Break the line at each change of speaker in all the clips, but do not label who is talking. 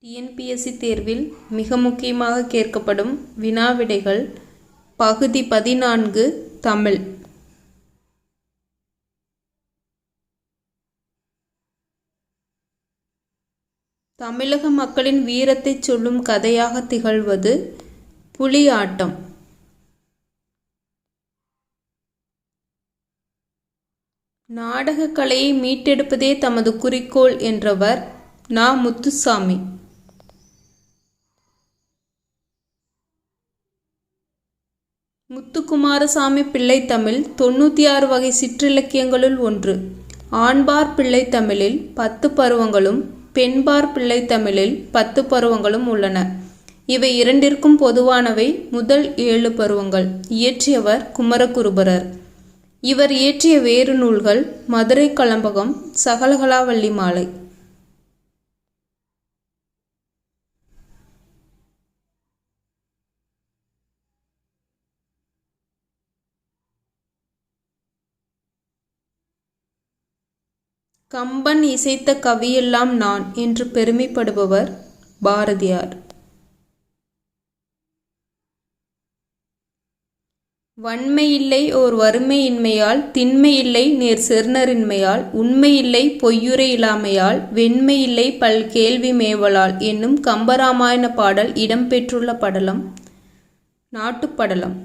TNPSC தேர்வில் மிக முக்கியமாக கேட்கப்படும் வினாவிடைகள் பகுதி 14 தமிழ். தமிழக மக்களின் வீரத்தைச் சொல்லும் கதையாக திகழ்வது புலி ஆட்டம். நாடகக் கலையை மீட்டெடுப்பதே தமது குறிக்கோள் என்றவர் நா. முத்துசாமி. முத்துக்குமாரசாமி பிள்ளைத்தமிழ் 96 வகை சிற்றிலக்கியங்களுள் ஒன்று. ஆண்பார் பிள்ளைத்தமிழில் 10 பருவங்களும் பெண்பார் பிள்ளைத்தமிழில் 10 பருவங்களும் உள்ளன. இவை இரண்டிற்கும் பொதுவானவை முதல் 7 பருவங்கள். இயற்றியவர் குமரகுருபரர். இவர் இயற்றிய வேறு நூல்கள் மதுரை கலம்பகம், சகலகலாவல்லி மாலை. கம்பன் இசைத்த கவியெல்லாம் நான் என்று பெருமைப்படுபவர் பாரதியார். வன்மையில்லை ஓர் வறுமையின்மையால், திண்மையில்லை நேர் செருணரின்மையால், உண்மையில்லை பொய்யுரை இலாமையால், வெண்மையில்லை பல் கேள்வி மேவலால் என்னும் கம்பராமாயண பாடல் இடம்பெற்றுள்ள படலம் நாட்டுப்படலம்.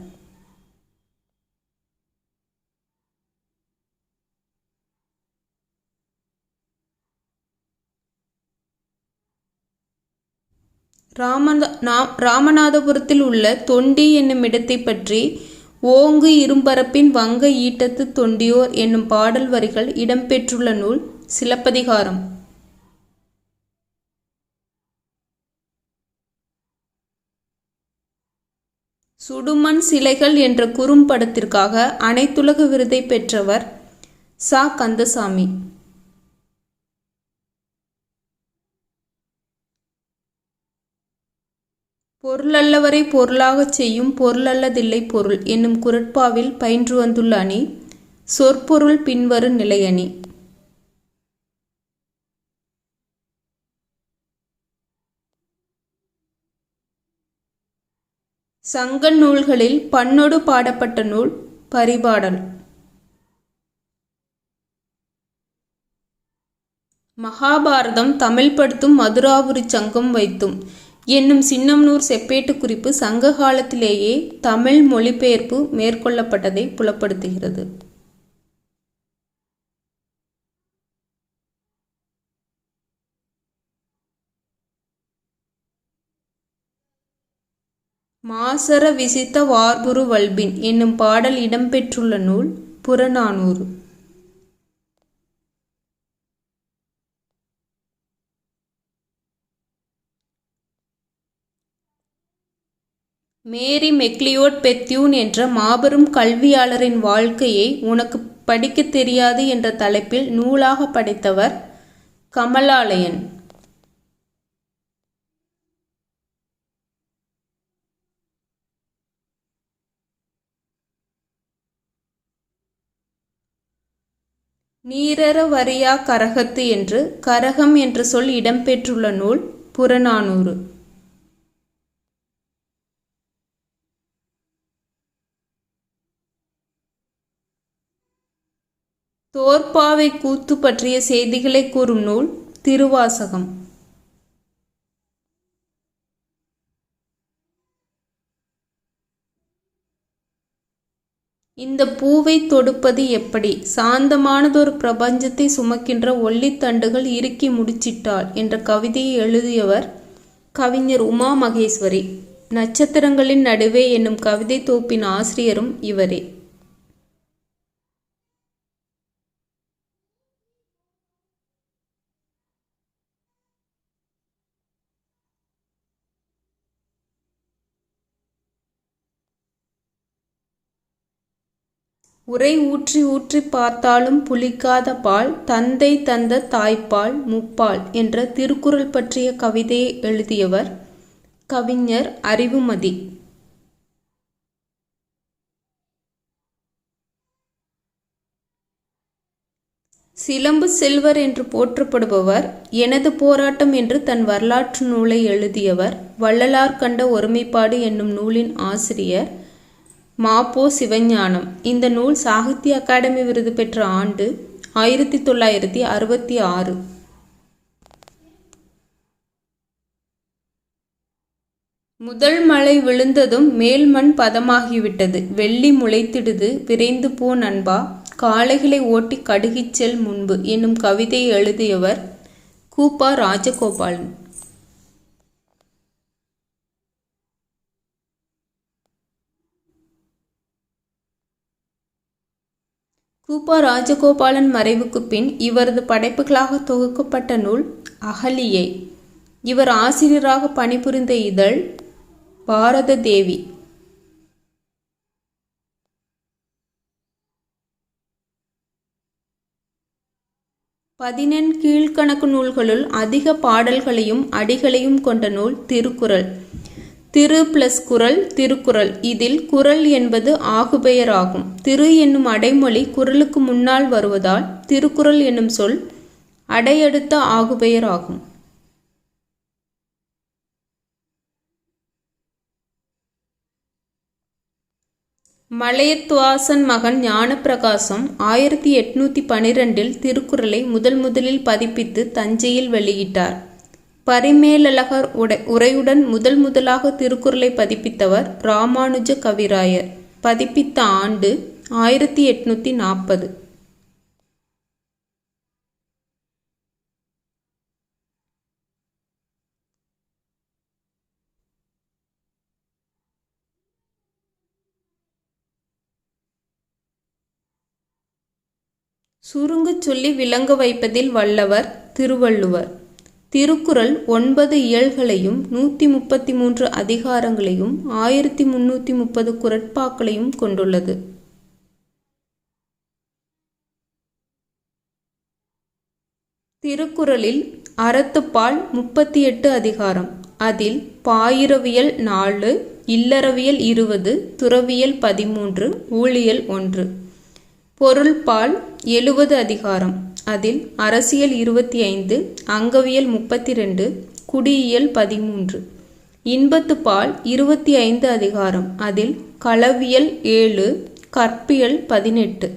ராமநாதபுரத்தில் உள்ள தொண்டி என்னுமிடத்தை பற்றி ஓங்கு இரும்பரப்பின் வங்க ஈட்டத்து தொண்டியோர் என்னும் பாடல் வரிகள் இடம்பெற்றுள்ள நூல் சிலப்பதிகாரம். சுடுமண் சிலைகள் என்ற குறும்படத்திற்காக அனைத்துலக விருதை பெற்றவர் ச. கந்தசாமி. பொருளல்லவரை பொருளாகச் செய்யும் பொருளல்லதில்லை பொருள் என்னும் குறட்பாவில் பயின்று வந்துள்ள அணி சொற்பொருள் பின்வரு நிலையணி. சங்க நூல்களில் பண்ணொடு பாடப்பட்ட நூல் பரிபாடல். மகாபாரதம் தமிழ்படுத்தும் மதுராபுரி சங்கம் வைத்தும் என்னும் சின்னம்னூர் செப்பேட்டு குறிப்பு சங்க காலத்திலேயே தமிழ் மொழிபெயர்ப்பு மேற்கொள்ளப்பட்டதை புலப்படுத்துகிறது. மாசற விசித்த வார்புரு வல்பின் என்னும் பாடல் இடம்பெற்றுள்ள நூல் புறநானூறு. மேரி மெக்லியோட் பெத்யூன் என்ற மாபெரும் கல்வியாளரின் வாழ்க்கையை உனக்கு படிக்கத் தெரியாது என்ற தலைப்பில் நூலாக படைத்தவர் கமலாலயன். நீரற வரியா கரகத்து என்று கரகம் என்ற சொல் இடம்பெற்றுள்ள நூல் புறநானூறு. தோற்பாவை கூத்து பற்றிய செய்திகளை கூறும் நூல் திருவாசகம். இந்த பூவை தொடுப்பது எப்படி, சாந்தமானதொரு பிரபஞ்சத்தை சுமக்கின்ற ஒல்லித்தண்டுகள் இறுக்கி முடிச்சிட்டாள் என்ற கவிதையை எழுதியவர் கவிஞர் உமா மகேஸ்வரி. நட்சத்திரங்களின் நடுவே என்னும் கவிதை தொகுப்பின் ஆசிரியரும் இவரே. உரை ஊற்றி ஊற்றி பார்த்தாலும் புளிக்காத பால், தந்தை தந்த தாய்ப்பால் முப்பால் என்ற திருக்குறள் பற்றிய கவிதையை எழுதியவர் கவிஞர் அறிவுமதி. சிலம்பு செல்வர் என்று போற்றப்படுபவர், எனது போராட்டம் என்று தன் வரலாற்று நூலை எழுதியவர், வள்ளலார் கண்ட ஒருமைப்பாடு என்னும் நூலின் ஆசிரியர் மா.பொ. சிவஞானம். இந்த நூல் சாகித்ய அகாடமி விருது பெற்ற ஆண்டு 1966. முதல் மழை விழுந்ததும் மேல் மண் பதமாகிவிட்டது. வெள்ளி முளைத்திடுது விரைந்து போ நண்பா, காளைகளை ஓட்டி கடுகிச் செல் முன்பு என்னும் கவிதையை எழுதியவர் கு.ப. ராஜகோபாலன். கு.ப. ராஜகோபாலன் மறைவுக்கு பின் இவரது படைப்புகளாக தொகுக்கப்பட்ட நூல் அகலிகை. இவர் ஆசிரியராக பணிபுரிந்த இதழ் பாரத தேவி. கீழ்க்கணக்கு நூல்களுள் அதிக பாடல்களையும் அடிகளையும் கொண்ட நூல் திருக்குறள். திரு + குறள் திருக்குறள். இதில் குறள் என்பது ஆகுபெயர் ஆகும். திரு என்னும் அடைமொழி குறளுக்கு முன்னால் வருவதால் திருக்குறள் என்னும் சொல் அடையடுத்த ஆகுபெயர் ஆகும். மலையத்துவாசன் மகன் ஞானப்பிரகாசம் 1812 திருக்குறளை முதலில் பதிப்பித்து தஞ்சையில் வெளியிட்டார். பரிமேலழகர் உரையுடன் முதலாக திருக்குறளை பதிப்பித்தவர் ராமானுஜ கவிராயர். பதிப்பித்த ஆண்டு 1840. சுருங்கச் சொல்லி விளங்க வைப்பதில் வல்லவர் திருவள்ளுவர். திருக்குறள் 9 இயல்களையும் 133 அதிகாரங்களையும் 1330 குறட்பாக்களையும் கொண்டுள்ளது. திருக்குறளில் அறத்துப்பால் 38 அதிகாரம். அதில் பாயிரவியல் 4, இல்லறவியல் 20, துறவியல் 13, ஊழியல் 1. பொருள்பால் 70 அதிகாரம். அதில் அரசியல் 25, அங்கவியல் 32, குடியியல் 13. இன்பத்துப்பால் 25 அதிகாரம். அதில் களவியல் 7, கற்பியல் 18.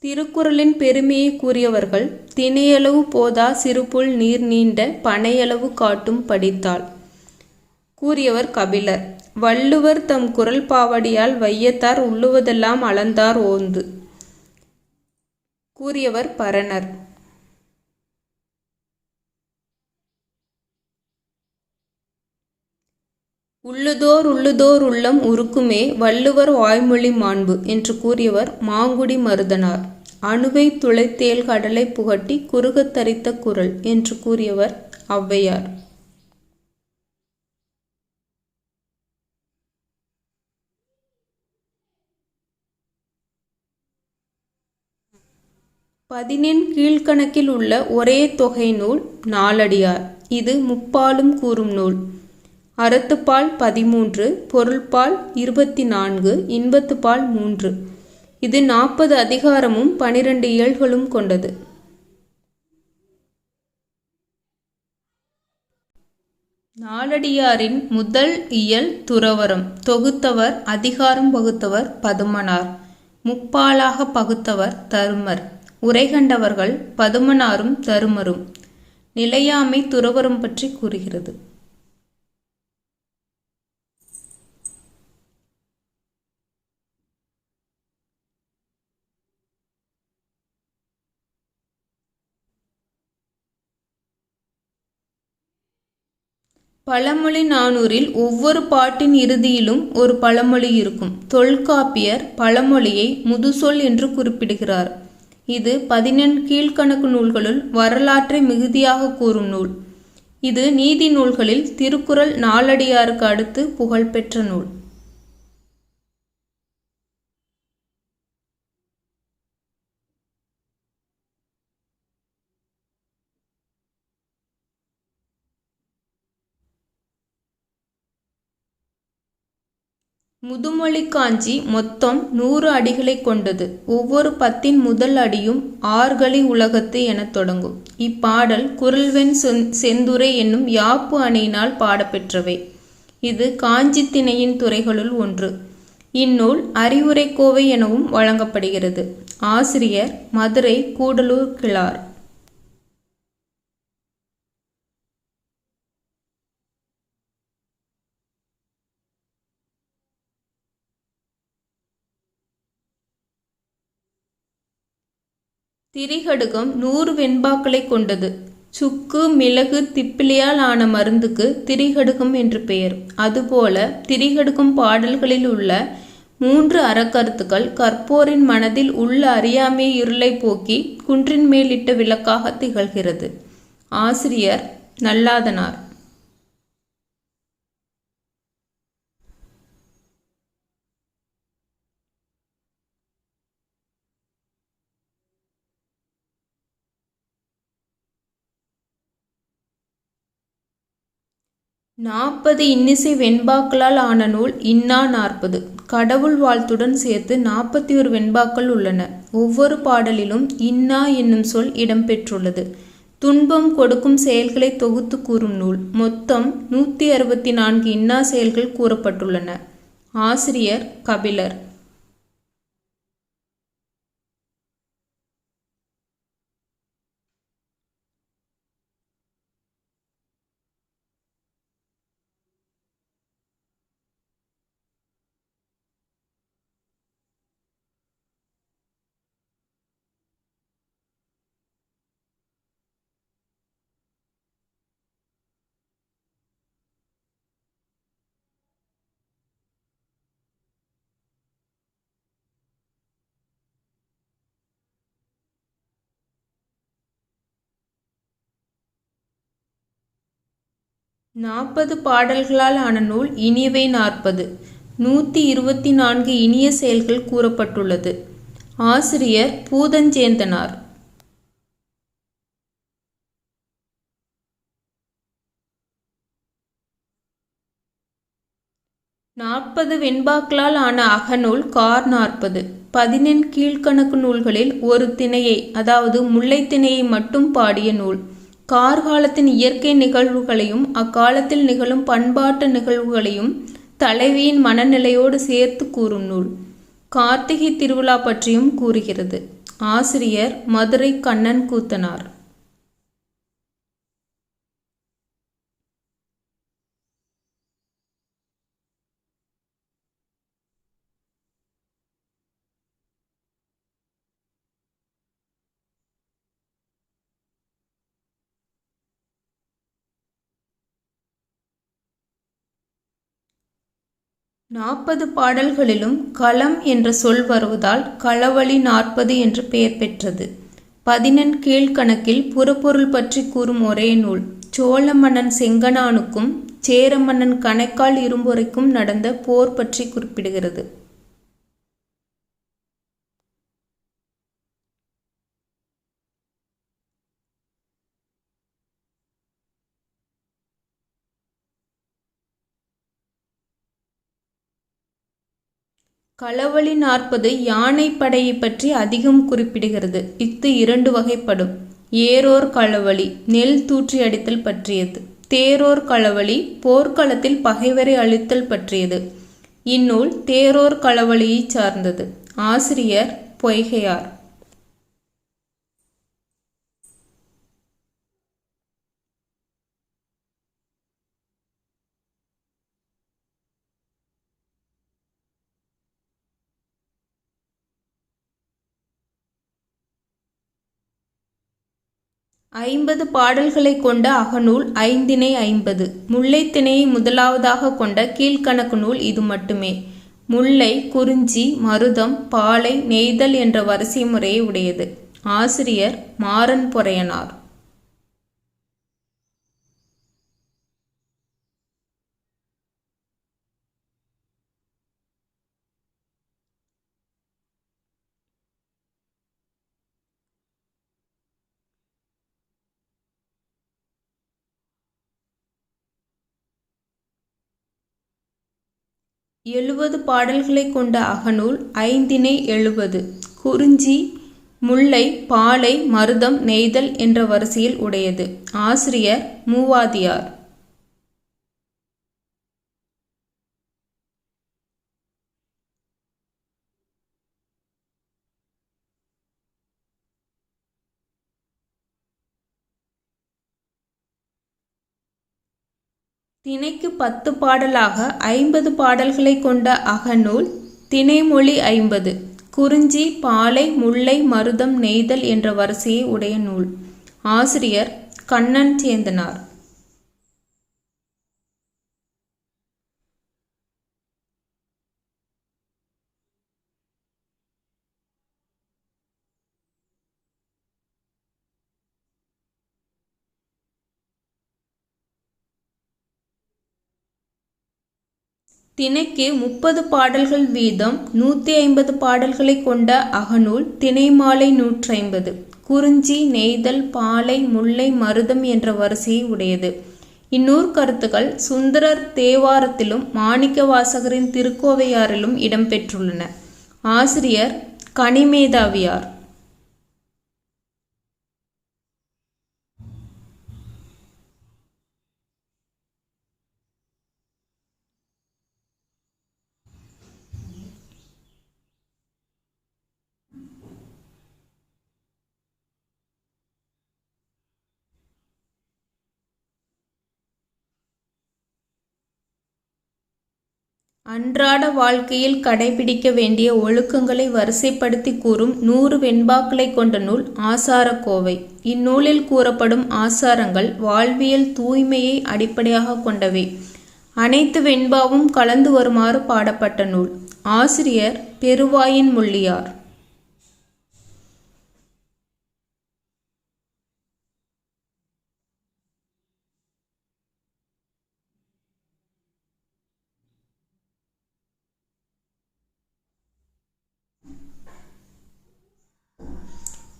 திருக்குறளின் பெருமையை கூறியவர்கள் திணையளவு போதா சிறுபுல் நீர் நீண்ட பனையளவு காட்டும் படித்தால் கூறியவர் கபிலர். வள்ளுவர் தம் குறள் பாவடியால் வையத்தார் உள்ளுவதெல்லாம் அளந்தார் ஓந்து கூறியவர் பரணர். உள்ளுதோர் உள்ளம் உருக்குமே வள்ளுவர் வாய்மொழி மாண்பு என்று கூறியவர் மாங்குடி மருதனார். அணுவை துளைத்தேல் கடலை புகட்டி குறுகத் தரித்த குறள் என்று கூறியவர் ஔவையார். கீழ்க்கணக்கில் உள்ள ஒரே தொகை நூல் நாலடியார். இது முப்பாலும் கூறும் நூல். அறத்துப்பால் 13, பொருள்பால் 24, இன்பத்துப்பால் 3. இது 40 அதிகாரமும் 12 இயல்களும் கொண்டது. நாலடியாரின் முதல் இயல் துறவறம். தொகுத்தவர் அதிகாரம் வகுத்தவர் பதுமனார். முப்பாலாக பகுத்தவர் தருமர். உரைகண்டவர்கள் பதுமனாரும் தருமரும். நிலையாமை துறவறம் பற்றி கூறுகிறது. பழமொழி 400இல் ஒவ்வொரு பாட்டின் இறுதியிலும் ஒரு பழமொழி இருக்கும். தொல்காப்பியர் பழமொழியை முதுசொல் என்று குறிப்பிடுகிறார். இது 14 கீழ்க்கணக்கு நூல்களுள் வரலாற்றை மிகுதியாக கூறும் நூல். இது நீதி நூல்களில் திருக்குறள் நாலடியாருக்கு அடுத்து புகழ்பெற்ற நூல். முதுமொழி காஞ்சி மொத்தம் 100 அடிகளை கொண்டது. ஒவ்வொரு பத்தின் முதல் அடியும் ஆர்கலி உலகத்து எனத் தொடங்கும். இப்பாடல் குறள்வெண் செந்துறை என்னும் யாப்பு அணியினால் பாடப்பெற்றவை. இது காஞ்சி திணையின் துறைகளுள் ஒன்று. இந்நூல் அறிவுரைக்கோவை எனவும் வழங்கப்படுகிறது. ஆசிரியர் மதுரை கூடலூர் கிழார். திரிகடுகம் 100 வெண்பாக்களை கொண்டது. சுக்கு மிளகு திப்பிலியால் ஆன மருந்துக்கு திரிகடுகம் என்று பெயர். அதுபோல திரிகடுகம் பாடல்களில் உள்ள 3 அறக்கருத்துக்கள் கற்போரின் மனதில் உள்ள அறியாமை இருளை போக்கி குன்றின் மேலிட்ட விளக்காக திகழ்கிறது. ஆசிரியர் நல்லாதனார். நாற்பது இன்னிசை வெண்பாக்களால் ஆன நூல் இன்னா 40. கடவுள் வாழ்த்துடன் சேர்த்து 41 வெண்பாக்கள் உள்ளன. ஒவ்வொரு பாடலிலும் இன்னா என்னும் சொல் இடம்பெற்றுள்ளது. துன்பம் கொடுக்கும் செயல்களை தொகுத்து கூறும் நூல். மொத்தம் 164 இன்னா செயல்கள் கூறப்பட்டுள்ளன. ஆசிரியர் கபிலர். 40 பாடல்களால் ஆன நூல் இனியவை 40. 124 இனிய செயல்கள் கூறப்பட்டுள்ளது. ஆசிரியர் பூதஞ்சேந்தனார். நாற்பது வெண்பாக்களால் ஆன அகநூல் கார் 40. 14 கீழ்க்கணக்கு நூல்களில் ஒரு திணையை, அதாவது முல்லை திணையை மட்டும் பாடிய நூல். கார்காலத்தின் இயற்கை நிகழ்வுகளையும் அக்காலத்தில் நிகழும் பண்பாட்டு நிகழ்வுகளையும் தலைவியின் மனநிலையோடு சேர்த்து கூறும் நூல். கார்த்திகை திருவிழா பற்றியும் கூறுகிறது. ஆசிரியர் மதுரை கண்ணன் கூத்தனார். நாற்பது பாடல்களிலும் களம் என்ற சொல் வருவதால் களவழி 40 என்று பெயர் பெற்றது. 14 கீழ்க்கணக்கில் புறப்பொருள் பற்றி கூறும் ஒரே நூல். சோழ மன்னன் செங்கணானுக்கும் சேர மன்னன் கணைக்கால் இரும்பொறைக்கும் நடந்த போர் பற்றி குறிப்பிடுகிறது. களவழி 40 யானைப்படையை பற்றி அதிகம் குறிப்பிடுகிறது. இஃது 2 வகைப்படும். ஏரோர் களவழி நெல் தூற்றி அடித்தல் பற்றியது. தேரோர் களவழி போர்க்களத்தில் பகைவரை அழித்தல் பற்றியது. இந்நூல் தேரோர் களவழியைச் சார்ந்தது. ஆசிரியர் பொய்கையார். 50 பாடல்களை கொண்ட அகநூல் ஐந்திணை 50. முல்லைத்திணையை முதலாவதாக கொண்ட கீழ்க்கணக்கு நூல் இது மட்டுமே. முல்லை, குறிஞ்சி, மருதம், பாலை, நெய்தல் என்ற வரிசை முறையை உடையது. ஆசிரியர் மாறன் பொறையனார். 70 பாடல்களை கொண்ட அகநூல் ஐந்திணை 70. குறிஞ்சி முல்லை பாலை மருதம் நெய்தல் என்ற வரிசையில் உடையது. ஆசிரியர் மூவாதியார். திணைக்கு 10 பாடலாக 50 பாடல்களை கொண்ட அகநூல் திணைமொழி 50. குறிஞ்சி பாலை முல்லை மருதம் நெய்தல் என்ற வரிசையை உடைய நூல். ஆசிரியர் கண்ணன் சேந்தனார். திணைக்கு 30 பாடல்கள் வீதம் 150 பாடல்களை கொண்ட அகநூல் திணைமாலை 150. குறிஞ்சி நெய்தல் பாலை முல்லை மருதம் என்ற வரிசையை உடையது. இந்நூற்கருத்துக்கள் சுந்தரர் தேவாரத்திலும் மாணிக்கவாசகரின் திருக்கோவையாரிலும் இடம்பெற்றுள்ளன. ஆசிரியர் கனிமேதாவியார். அன்றாட வாழ்க்கையில் கடைபிடிக்க வேண்டிய ஒழுக்கங்களை வரிசைப்படுத்தி கூறும் 100 வெண்பாக்களை கொண்ட நூல் ஆசாரக்கோவை. இந்நூலில் கூறப்படும் ஆசாரங்கள் வாழ்வியல் தூய்மையை அடிப்படையாக கொண்டவை. அனைத்து வெண்பாவும் கலந்து வருமாறு பாடப்பட்ட நூல். ஆசிரியர் பெருவாயின் முள்ளியார்.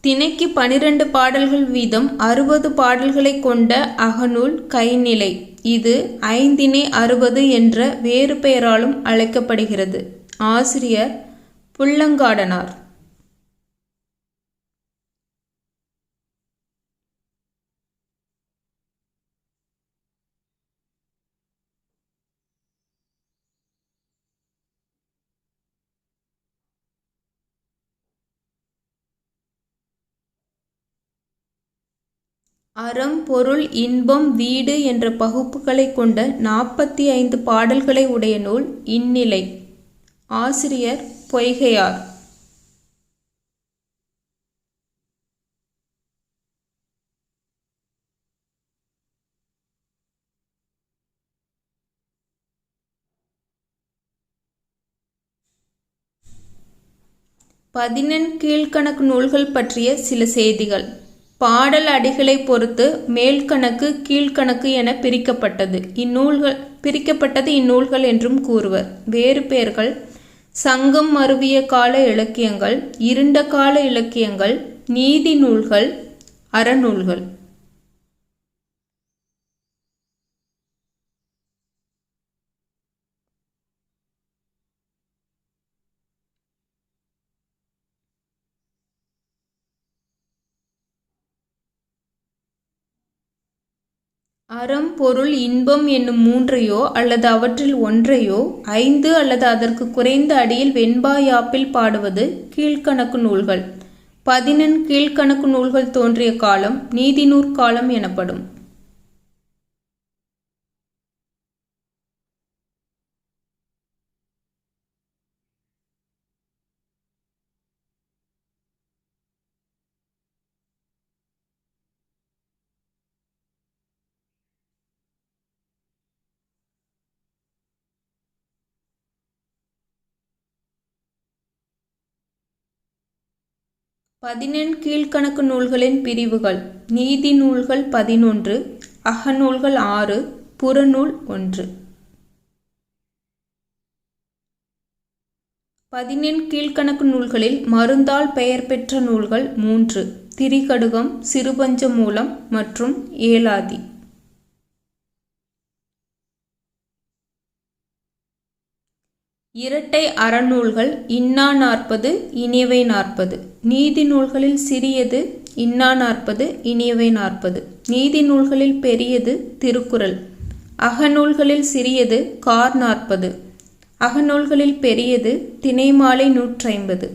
திணைக்கு 12 பாடல்கள் வீதம் 60 பாடல்களை கொண்ட அகநூல் கைநிலை. இது ஐந்திணை 60 என்ற வேறு பெயராலும் அழைக்கப்படுகிறது. ஆசிரியர் புல்லங்காடனார். அறம் பொருள் இன்பம் வீடு என்ற பகுப்புகளை கொண்ட 45 பாடல்களை உடைய நூல் இந்நிலை. ஆசிரியர் பொய்கையார். பதினெண் கீழ்க்கணக்கு நூல்கள் பற்றிய சில செய்திகள். பாடல் அடிகளை பொறுத்து மேல்கணக்கு கீழ்கணக்கு என பிரிக்கப்பட்டது இந்நூல்கள் என்றும் கூறுவர். வேறு பெயர்கள் சங்கம் மருவிய கால இலக்கியங்கள், இருண்ட கால இலக்கியங்கள், நீதி நூல்கள், அறநூல்கள். அறம் பொருள் இன்பம் என்னும் 3ஐயோ அல்லது அவற்றில் ஒன்றையோ 5 அல்லது அதற்கு குறைந்த அடியில் வெண்பா யாப்பில் பாடுவது கீழ்க்கணக்கு நூல்கள். 11 கீழ்க்கணக்கு நூல்கள் தோன்றிய காலம் நீதிநூற்காலம் எனப்படும். பதினெண் கீழ்க்கணக்கு நூல்களின் பிரிவுகள். நீதி நூல்கள் 11, அகநூல்கள் 6, புறநூல் 1. 11 கீழ்க்கணக்கு நூல்களில் மருந்தால் பெயர் பெற்ற நூல்கள் 3: திரிகடுகம், சிறுபஞ்ச மூலம் மற்றும் ஏலாதி. இரட்டை அறநூல்கள் இன்னா 40 இனியவை 40. நீதி நூல்களில் சிறியது இன்னா 40 இனியவை 40. நீதி நூல்களில் பெரியது திருக்குறள். அகநூல்களில் சிறியது கார் 40. அகநூல்களில் பெரியது திணைமாலை 150.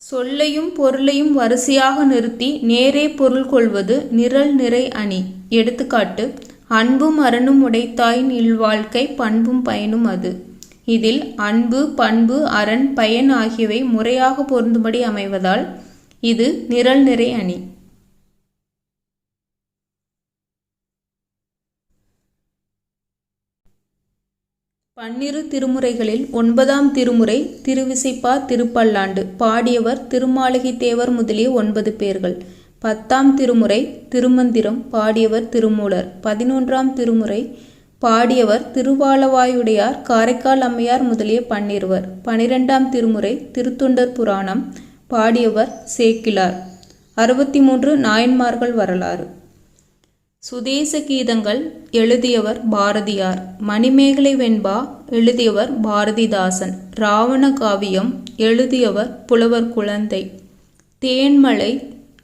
சொல்லையும் பொருளையும் வரிசையாக நிறுத்தி நேரே பொருள் கொள்வது நிரல் நிறை அணி. எடுத்துக்காட்டு: அன்பும் அறனும் உடைத்தாயின் இல்வாழ்க்கை பண்பும் பயனும் அது. இதில் அன்பு, பண்பு, அரண், பயன் ஆகியவை முறையாக பொருந்தும்படி அமைவதால் இது நிரல் நிறை அணி. பன்னிரு திருமுறைகளில் 9ஆம் திருமுறை திருவிசைப்பா திருப்பல்லாண்டு. பாடியவர் திருமாளிகை தேவர் முதலிய 9 பேர்கள். 10ஆம் திருமுறை திருமந்திரம். பாடியவர் திருமூலர். 11ஆம் திருமுறை பாடியவர் திருவாலவாயுடையார், காரைக்கால் அம்மையார் முதலிய 12வர். 12ஆம் திருமுறை திருத்தொண்டர் புராணம். பாடியவர் சேக்கிழார். 63 நாயன்மார்கள் வரலாறு. சுதேச கீதங்கள் எழுதியவர் பாரதியார். மணிமேகலை வெண்பா எழுதியவர் பாரதிதாசன். ராவண காவியம் எழுதியவர் புலவர் குழந்தை. தேன்மலை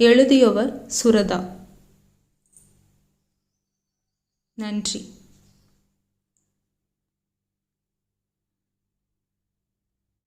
எழுதியவர் சுரதா. நன்றி.